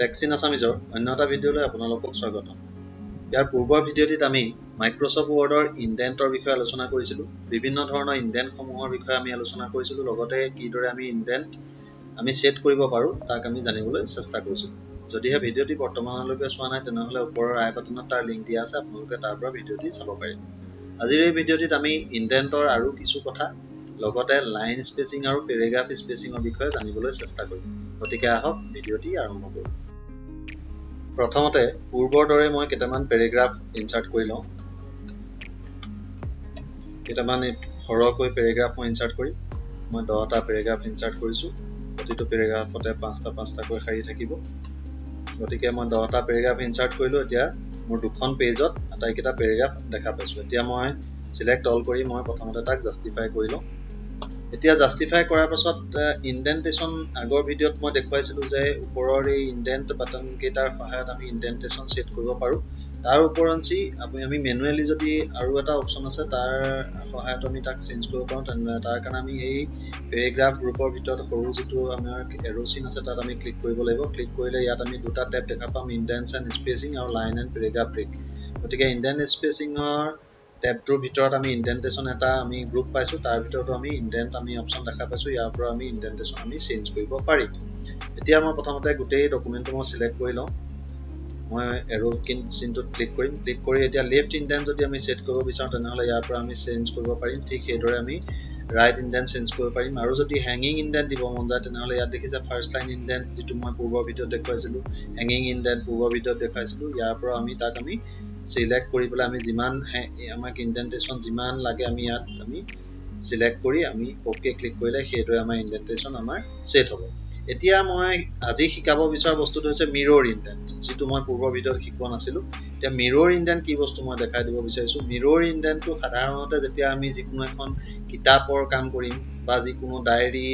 Tax in আছামিজৰ অন্য এটা ভিডিঅ'লৈ আপোনালোকক স্বাগতম। ইয়াৰ পূৰ্বৰ ভিডিঅ'টিত আমি মাইক্ৰ'ছফ্ট ৱৰ্ডৰ ইনডেণ্টৰ বিষয়ে আলোচনা কৰিছিলোঁ। বিভিন্ন ধৰণৰ ইনডেণ্টসমূহৰ বিষয়ে আমি আলোচনা কৰিছিলোঁ। লগতে কিদৰে আমি ইনডেণ্ট সেট কৰিব পাৰোঁ তাক আমি জানিবলৈ চেষ্টা কৰিছিলোঁ। যদিহে ভিডিঅ'টি বৰ্তমানলৈকে চোৱা নাই তেনেহ'লে ওপৰৰ আই বাটনত তাৰ লিংক দিয়া আছে, আপোনালোকে তাৰ পৰা ভিডিঅ'টি চাব পাৰিব। আজিৰ এই ভিডিঅ'টিত আমি ইনডেণ্টৰ আৰু কিছু কথা লগতে লাইন স্পেচিং আৰু পেৰেগ্ৰাফ স্পেচিঙৰ বিষয়ে জানিবলৈ চেষ্টা কৰিম। গতিকে আহক ভিডিঅ'টি আৰম্ভ কৰোঁ। প্ৰথমতে পূৰ্বৰ দৰে মই কেইটামান পেৰেগ্ৰাফ ইনচাৰ্ট কৰি লওঁ। কেইটামান সৰহকৈ পেৰেগ্ৰাফ মই ইনচাৰ্ট কৰিম। মই 10টা পেৰেগ্ৰাফ ইনচাৰ্ট কৰিছোঁ। প্ৰতিটো পেৰেগ্ৰাফতে 5টাকৈ শাৰী থাকিব। গতিকে মই 10টা পেৰেগ্ৰাফ ইনচাৰ্ট কৰিলোঁ। এতিয়া মোৰ দুখন পেজত আটাইকেইটা পেৰেগ্ৰাফ দেখা পাইছোঁ। এতিয়া মই চিলেক্ট অল কৰি মই প্ৰথমতে তাক জাষ্টিফাই কৰি লওঁ। এতিয়া জাষ্টিফাই কৰাৰ পাছত ইনডেণ্টেশ্যন আগৰ ভিডিঅ'ত মই দেখুৱাইছিলোঁ যে ওপৰৰ এই ইনডেণ্ট বাটনকেইটাৰ সহায়ত আমি ইনডেণ্টেশ্যন ছেট কৰিব পাৰোঁ। তাৰ ওপৰঞ্চি আমি মেনুৱেলি যদি আৰু এটা অপশ্যন আছে তাৰ সহায়ত আমি তাক চেঞ্জ কৰিব পাৰোঁ। তাৰ কাৰণে আমি এই পেৰেগ্ৰাফ গ্ৰুপৰ ভিতৰত সৰু যিটো আমাৰ এৰো চিন আছে তাত আমি ক্লিক কৰিব লাগিব। ক্লিক কৰিলে ইয়াত আমি দুটা টেব দেখা পাম, ইনডেণ্টছ এণ্ড স্পেচিং আৰু লাইন এণ্ড পেৰেগ্ৰাফ ব্ৰেক। গতিকে ইনডেণ্ট স্পেচিঙৰ টেবটোৰ ভিতৰত আমি ইনডেণ্টেশ্যন এটা আমি গ্ৰুপ পাইছোঁ। তাৰ ভিতৰতো আমি ইনডেণ্ট অপশ্যন দেখা পাইছোঁ। ইয়াৰ পৰা আমি ইনডেণ্টেশ্যন চেঞ্জ কৰিব পাৰিম। এতিয়া মই প্ৰথমতে গোটেই ডকুমেণ্টটো মই চিলেক্ট কৰি লওঁ। মই এৰো চিনটোত ক্লিক কৰিম। ক্লিক কৰি এতিয়া লেফ্ট ইনডেণ্ট যদি আমি ছেট কৰিব বিচাৰোঁ তেনেহ'লে ইয়াৰ পৰা আমি চেঞ্জ কৰিব পাৰিম। ঠিক সেইদৰে আমি ৰাইট ইনডেণ্ট চেঞ্জ কৰিব পাৰিম। আৰু যদি হেঙিং ইনডেণ্ট দিব মন যায় তেনেহ'লে ইয়াত দেখিছে ফাৰ্ষ্ট লাইন ইনডেণ্ট যিটো মই পূৰ্বৰ ভিডিঅ'ত দেখুৱাইছিলোঁ, হেঙিং ইনডেণ্ট পূৰ্বৰ ভিডিঅ'ত দেখুৱাইছিলোঁ। ইয়াৰ পৰা আমি তাক চিলেক্ট কৰি পেলাই আমি যিমান আমাক ইনডেণ্টেশ্যন যিমান লাগে আমি ইয়াত চিলেক্ট কৰি আমি অ'কে ক্লিক কৰিলে সেইদৰে আমাৰ ইনডেণ্টেশ্যন ছেট হ'ব। এতিয়া মই আজি শিকাব বিচৰা বস্তুটো হৈছে মিৰ'ৰ ইনডেণ্ট, যিটো মই পূৰ্বৰ ভিডিঅ'ত শিকোৱা নাছিলোঁ। এতিয়া মিৰ'ৰ ইনডেণ্ট কি বস্তু মই দেখাই দিব বিচাৰিছোঁ। মিৰ'ৰ ইনডেণ্টটো সাধাৰণতে যেতিয়া আমি যিকোনো এখন কিতাপৰ কাম কৰিম বা যিকোনো ডায়েৰী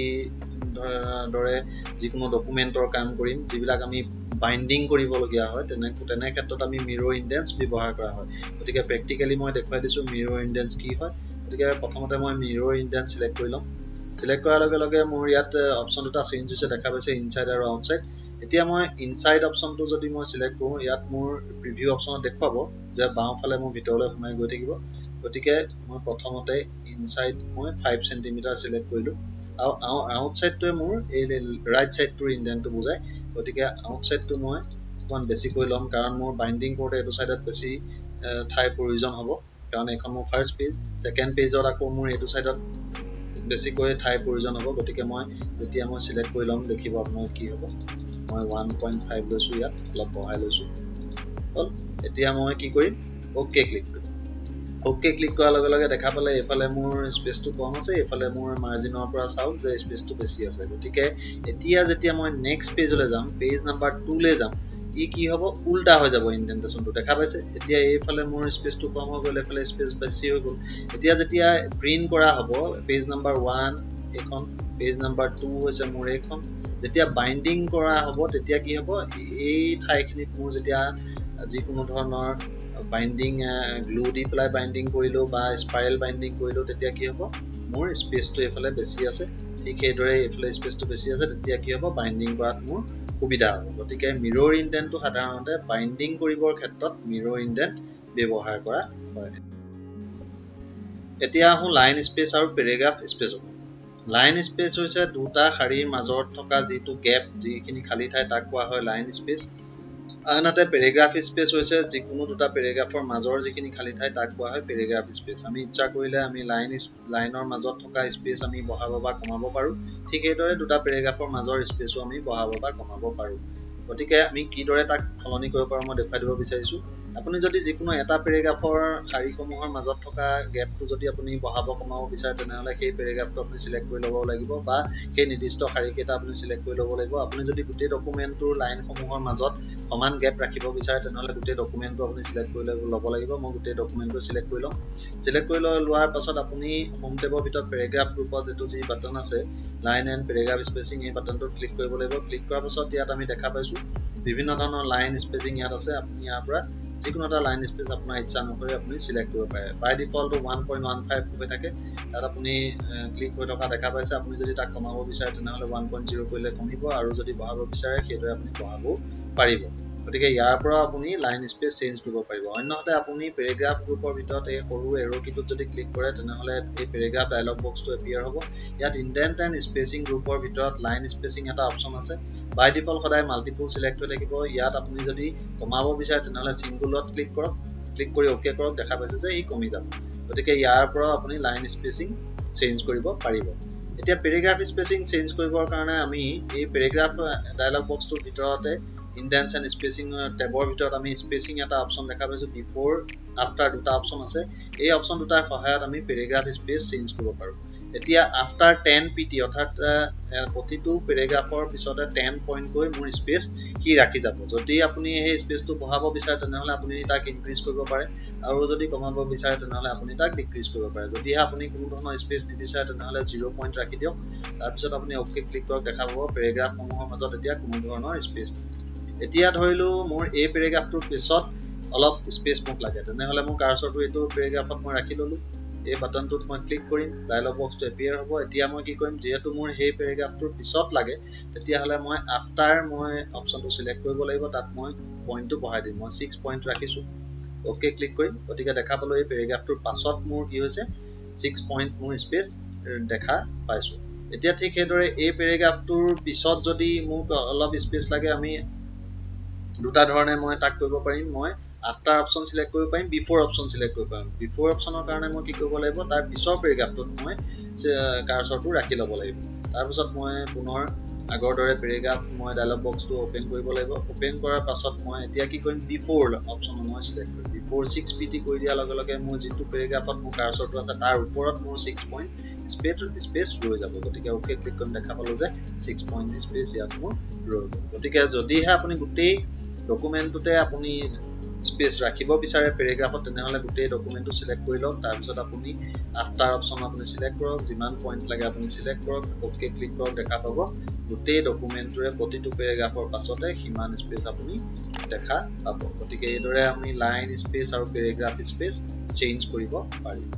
দৰে যিকোনো ডকুমেণ্টৰ কাম কৰিম, যিবিলাক আমি বাইণ্ডিং কৰিবলগীয়া হয়, তেনে ক্ষেত্ৰত আমি মিৰ'ৰ ইনডেণ্টছ ব্যৱহাৰ কৰা হয়। গতিকে প্ৰেক্টিকেলি মই দেখুৱাই দিছোঁ মিৰ'ৰ ইনডেণ্টছ কি হয়। গতিকে প্ৰথমতে মই মিৰ'ৰ ইনডেণ্ট চিলেক্ট কৰি ল'ম। চিলেক্ট কৰাৰ লগে লগে মোৰ ইয়াত অপশ্যন দুটা চেঞ্জ হৈছে দেখা পাইছে, ইনচাইড আৰু আউটচাইড। এতিয়া মই ইনচাইড অপশ্যনটো যদি মই চিলেক্ট কৰোঁ, ইয়াত মোৰ প্ৰিভিউ অপশ্যনত দেখুৱাব যে বাওঁফালে মোৰ ভিতৰলৈ সোমাই গৈ থাকিব। গতিকে মই প্ৰথমতে ইনচাইড মই 5 চেণ্টিমিটাৰ চিলেক্ট কৰিলোঁ। আৰু আউটচাইডটোৱে মোৰ এই ৰাইট চাইডটোৰ ইনডেণ্টটো বুজায়। গতিকে আউটচাইডটো মই অকণমান বেছিকৈ ল'ম, কাৰণ মোৰ বাইণ্ডিং কৰোঁতে এইটো চাইডত বেছি ঠাইৰ প্ৰয়োজন হ'ব, কাৰণ এইখন মোৰ ফাৰ্ষ্ট পেজ। ছেকেণ্ড পেজত আকৌ মোৰ এইটো চাইডত বেছিকৈ ঠাইৰ প্ৰয়োজন হ'ব। গতিকে যেতিয়া মই চিলেক্ট কৰি ল'ম দেখিব আপোনাৰ কি হ'ব। মই 1.5 লৈছোঁ, ইয়াত অলপ বঢ়াই লৈছোঁ। হ'ল। এতিয়া মই কি কৰিম, অ'কে ক্লিক কৰিম। অ'কে ক্লিক কৰাৰ লগে লগে দেখা পালে এইফালে মোৰ স্পেচটো কম আছে, এইফালে মোৰ মাৰ্জিনৰ পৰা চাওক যে স্পেচটো বেছি আছে। গতিকে এতিয়া যেতিয়া মই নেক্সট পেজলৈ যাম, পেজ নাম্বাৰ 2লৈ যাম, কি হ'ব, উল্টা হৈ যাব ইনডেণ্টেশ্যনটো দেখা পাইছে। এতিয়া এইফালে মোৰ স্পেচটো কম হৈ গ'ল, এইফালে স্পেচ বেছি হৈ গ'ল। এতিয়া যেতিয়া প্ৰিণ্ট কৰা হ'ব পেজ নাম্বাৰ 1 এইখন, পেজ নাম্বাৰ 2 হৈছে মোৰ এইখন, যেতিয়া বাইণ্ডিং কৰা হ'ব তেতিয়া কি হ'ব, এই ঠাইখিনিত মোৰ যেতিয়া যিকোনো ধৰণৰ বাইণ্ডিং গ্লু দি পেলাই বাইণ্ডিং কৰিলোঁ বা স্পাইৰেল বাইণ্ডিং কৰিলোঁ, তেতিয়া কি হ'ব, মোৰ স্পেচটো এইফালে বেছি আছে। ঠিক সেইদৰে এইফালে স্পেচটো বেছি আছে, তেতিয়া কি হ'ব, বাইণ্ডিং কৰাত মোৰ সুবিধা হ'ব। গতিকে মিৰ'ৰ ইনডেণ্টটো সাধাৰণতে বাইণ্ডিং কৰিবৰ ক্ষেত্ৰত মিৰ'ৰ ইনডেণ্ট ব্যৱহাৰ কৰা হয়। এতিয়া আহোঁ লাইন স্পেচ আৰু পেৰেগ্ৰাফ স্পেচত। লাইন স্পেচ হৈছে দুটা শাৰীৰ মাজত থকা যিটো গেপ, যিখিনি খালী ঠাই তাক কোৱা হয় লাইন স্পেচ। আনহাতে পেৰেগ্ৰাফ স্পেচ হৈছে যিকোনো দুটা পেৰেগ্ৰাফৰ মাজৰ যিখিনি খালী ঠাই তাক কোৱা হয় পেৰেগ্ৰাফ স্পেচ। আমি ইচ্ছা কৰিলে আমি লাইনৰ মাজত থকা স্পেচ আমি বঢ়াব বা কমাব পাৰোঁ। ঠিক সেইদৰে দুটা পেৰেগ্ৰাফৰ মাজৰ স্পেচো আমি বঢ়াব বা কমাব পাৰোঁ। গতিকে আমি কিদৰে তাক সলনি কৰিব পাৰোঁ মই দেখুৱাই দিব বিচাৰিছোঁ। আপুনি যদি যিকোনো এটা পেৰেগ্ৰাফৰ শাৰীসমূহৰ মাজত থকা গেপটো যদি আপুনি বঢ়াব কমাব বিচাৰে তেনেহ'লে সেই পেৰেগ্ৰাফটো আপুনি চিলেক্ট কৰি ল'ব লাগিব বা সেই নিৰ্দিষ্ট শাৰীকেইটা আপুনি চিলেক্ট কৰি ল'ব লাগিব। আপুনি যদি গোটেই ডকুমেণ্টটোৰ লাইনসমূহৰ মাজত সমান গেপ ৰাখিব বিচাৰে তেনেহ'লে গোটেই ডকুমেণ্টটো আপুনি চিলেক্ট কৰি ল'ব লাগিব। মই গোটেই ডকুমেণ্টটো চিলেক্ট কৰি ল'ম। চিলেক্ট কৰি লোৱাৰ পাছত আপুনি হোম টেবৰ ভিতৰত পেৰেগ্ৰাফ গ্ৰুপত যিটো যি বাটন আছে লাইন এণ্ড পেৰেগ্ৰাফ স্পেচিং, এই বাটনটোত ক্লিক কৰিব লাগিব। ক্লিক কৰাৰ পাছত ইয়াত আমি দেখা পাইছোঁ বিভিন্ন ধৰণৰ লাইন স্পেচিং ইয়াত আছে। আপুনি ইয়াৰ পৰা যিকোনো এটা লাইন স্পেচ আপোনাৰ ইচ্ছা অনুসৰি আপুনি চিলেক্ট কৰিব পাৰে। বাই ডিফল্টটো 1.15 হৈ থাকে, তাত আপুনি ক্লিক হৈ থকা দেখা পাইছে। আপুনি যদি তাক কমাব বিচাৰে তেনেহ'লে 1.0 কৰিলে কমিব, আৰু যদি বঢ়াব বিচাৰে সেইদৰে আপুনি বঢ়াবও পাৰিব গতিকে ইয়াৰ পৰা আপুনি লাইন স্পেচ চেঞ্জ কৰিব পাৰিব অন্যথা আপুনি পেৰাগ্ৰাফ গ্ৰুপৰ ভিতৰত এই সৰু এৰো কিটোত যদি ক্লিক কৰে তেনেহলে এই পেৰাগ্ৰাফ ডায়লগ বক্সটো এপিয়াৰ হ'ব ইয়াত ইনডেন্ট এণ্ড স্পেচিং গ্ৰুপৰ ভিতৰত লাইন স্পেচিং এটা অপচন আছে বাই ডিফল্ট সদায় মাল্টিপল সিলেক্ট হৈ থাকিব ইয়াত আপুনি যদি কমাব বিচাৰে তেনেহলে সিঙ্গুলত ক্লিক কৰক ক্লিক কৰি ওকে কৰক দেখা পাইছে যে ই কমি যাব গতিকে ইয়াৰ পৰা আপুনি লাইন স্পেচিং চেঞ্জ কৰিব পাৰিব এতিয়া পেৰাগ্ৰাফ স্পেচিং চেঞ্জ কৰিবৰ কাৰণে আমি এই পেৰাগ্ৰাফ ডায়লগ বক্সটোৰ ভিতৰতে indents and spacing tabor ভিতৰত আমি স্পেচিং এটা অপচন দেখা পাইছো বিফোৰ আফটাৰ দুটা অপচন আছে এই অপচন দুটাৰ সহায়ত আমি পেৰাগ্ৰাফ স্পেচ চেঞ্জ কৰিব পাৰো এতিয়া আফটাৰ 10 pt অৰ্থাৎ প্ৰতিটো পেৰাগ্ৰাফৰ পিছতে 10 পইণ্ট কৈ মোৰ স্পেচ কি ৰাখি যাব যদি আপুনি এই স্পেচটো বঢ়াব বিচাৰে তেনেহলে আপুনি তাক ইনক্ৰিজ কৰিব পাৰে আৰু যদি কমাব বিচাৰে তেনেহলে আপুনি তাক ডিক্ৰিজ কৰিব পাৰে যদি আপুনি কোনো ধৰণৰ স্পেচ নিবিচাৰে তেনেহলে 0 পইণ্ট ৰাখি দিয়ক তাৰ পিছত আপুনি ওকে ক্লিক কৰক দেখা পাব পেৰাগ্ৰাফ সমূহৰ মাজত এতিয়া কোনো ধৰণৰ স্পেচ এতিয়া ধৰিলো মোৰ এই পেৰাগ্ৰাফটোৰ পিছত অলপ স্পেচ মোক লাগে তেনেহলে মোৰ কাৰ্সৰটো এইটো পেৰাগ্ৰাফত মই ৰাখি ললো এই বাটনটোত মই ক্লিক কৰিম ডায়লগ বক্সটো এপিয়াৰ হ'ব এতিয়া মই কি কৰিম যেহেতু মোৰ এই পেৰাগ্ৰাফটোৰ পিছত লাগে তেতিয়া হলে মই আফটাৰ মই অপচনটো সিলেক্ট কৰিব লাগিব তাত মই পইণ্টটো বহাই দিম মই 6 পইণ্ট ৰাখিছো ওকে ক্লিক কৰিম গতিকে দেখা পালো এই পেৰাগ্ৰাফটোৰ পাছত মোৰ কি হৈছে 6 পইণ্ট মোৰ স্পেচ দেখা পাইছো এতিয়া ঠিক হেদৰে এই পেৰাগ্ৰাফটোৰ পিছত যদি মোক অলপ স্পেচ লাগে আমি দুটা ধৰণে মই তাক কৰিব পাৰিম মই আফটাৰ অপচন সিলেক্ট কৰিব পাৰিম বিফোৰ অপচন সিলেক্ট কৰিব পাৰিম বিফোৰ অপচনৰ কাৰণে মই কি কৰিব লাগিব তাৰ পিছৰ পেৰাগ্ৰাফটোত মই কাৰ্সৰটো ৰাখি ল'ব লাগিব তাৰ পিছত মই পুনৰ আগৰ দৰে পেৰাগ্ৰাফ মই ডায়লগ বক্সটো ওপেন কৰিব লাগিব ওপেন কৰাৰ পাছত মই এতিয়া কি কৰিম বিফোৰ অপচন মই সিলেক্ট কৰিম বিফোৰ 6 pt কৰি দিয়া লগে লগে মোৰ যিটো পেৰাগ্ৰাফত মোৰ কাৰ্সৰটো আছে তাৰ ওপৰত মোৰ 6 পইণ্ট স্পেচ ৰৈ যাব গতিকে ওকে ক্লিক কৰি দেখা পালো যে 6 পইণ্ট স্পেচ ইয়াত মোৰ ৰৈ গ'ল গতিকে যদিহে আপুনি গোটেই ডকুমেন্টটোতে আপুনি স্পেচ ৰাখিব বিচাৰে পেৰাগ্ৰাফত তেনেহলে গোটেই ডকুমেন্টটো সিলেক্ট কৰি লওক তাৰ পিছত আপুনি আফটাৰ অপচন আপুনি সিলেক্ট কৰক যিমান পইণ্ট লাগে আপুনি সিলেক্ট কৰক ওকে ক্লিক কৰক দেখা পাব গোটেই ডকুমেন্টৰে প্ৰতিটো পেৰাগ্ৰাফৰ পাছতে সীমান স্পেচ আপুনি দেখা পাব গতিকে এইদৰে আমি লাইন স্পেচ আৰু পেৰাগ্ৰাফ স্পেচ চেঞ্জ কৰিব পাৰিম